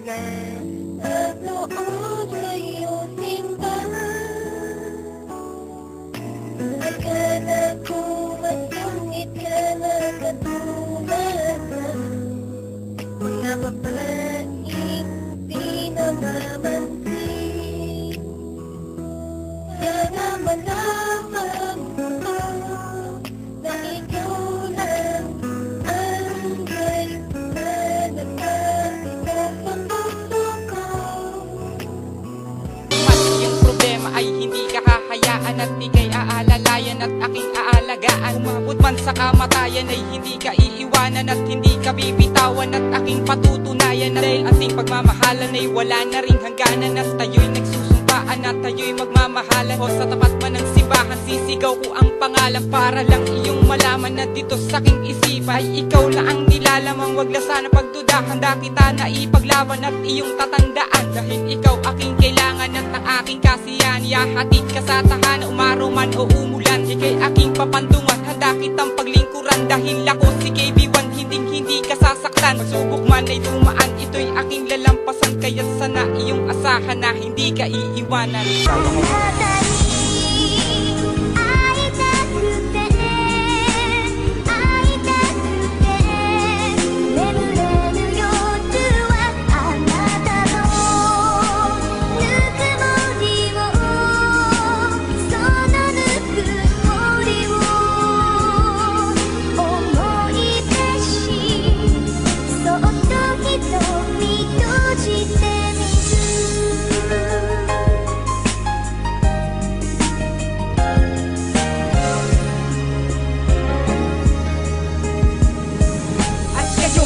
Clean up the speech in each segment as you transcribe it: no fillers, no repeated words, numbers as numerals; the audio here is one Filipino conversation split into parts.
na nagnood sa iyong simbahan. Akala ko masungit ka na katulad ng mga babaeng di namamansin. Sana malaman mo na ikaw lang ang nagkakita sa puso ko. Mas yung problema ay hindi ka hahayaan at ika'y aalalayan at aking aalagaan. Umabot man sa kamatayan ay hindi ka iiwanan at hindi ka bibitawan at aking patutunayan. Dahil ating pagmamahalan ay wala na ring hangganan at tayo'y nagsusumpaan at tayo'y magmamahalan. O sa tapat man ng simbahan sisigaw ko ang pangalan para lang iyong malaman na dito sa aking isipan ay ikaw na ang nilalamang. Wag na sana pagduda, handa kita na ipaglaban at iyong tatandaan. Dahil ikaw aking kailangan at ang aking kasiyahan. Ihahatid ka sa tahanan, umaraw man o umulan. Ika'y aking papandungan, handa kitang paglingkuran. Dahil ako si KB1, hindi ka sasaktan. Pagsubok man ay dumaan, ito'y aking lalampasan. Kaya sana iyong asahan na hindi ka iiwanan.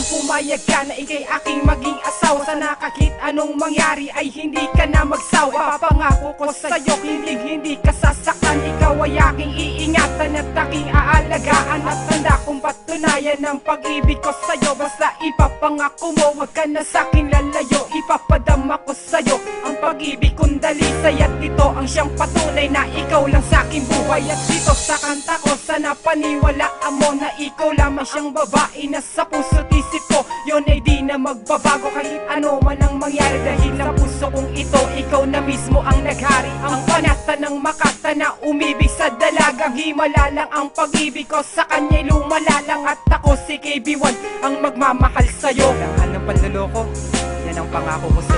Pumayag ka na ika'y aking maging asawa. Sana kahit anong mangyari ay hindi ka na magsawa. Papangako ko sa'yo hindi ka sasaktan. Ikaw ay aking iingatan at aking aalagaan. At tanda kong patunayan ang pag-ibig ko sa'yo. Basta ipapangako mo, wag ka na sa'kin lalayo. Ipapadama ko sa'yo ang pag-ibig kong dalisay. At ito ang siyang patunay na ikaw lang sa'king buhay. At dito sa kanta ko sana paniwalaan mo na ikaw lamang siyang babae na sa puso't isip ko. Yun ay di na magbabago kahit ano man ang mangyari. Dahil sa puso kong ito, ikaw na mismo ang naghari. Ang panata ng makata na umibig sa dalagang himala lang ang pag-ibig ko sa kanya'y lumalalang. At ako si KB1 ang magmamahal sa'yo. Lahat ng panluloko, yan ang pangako ko sa'yo.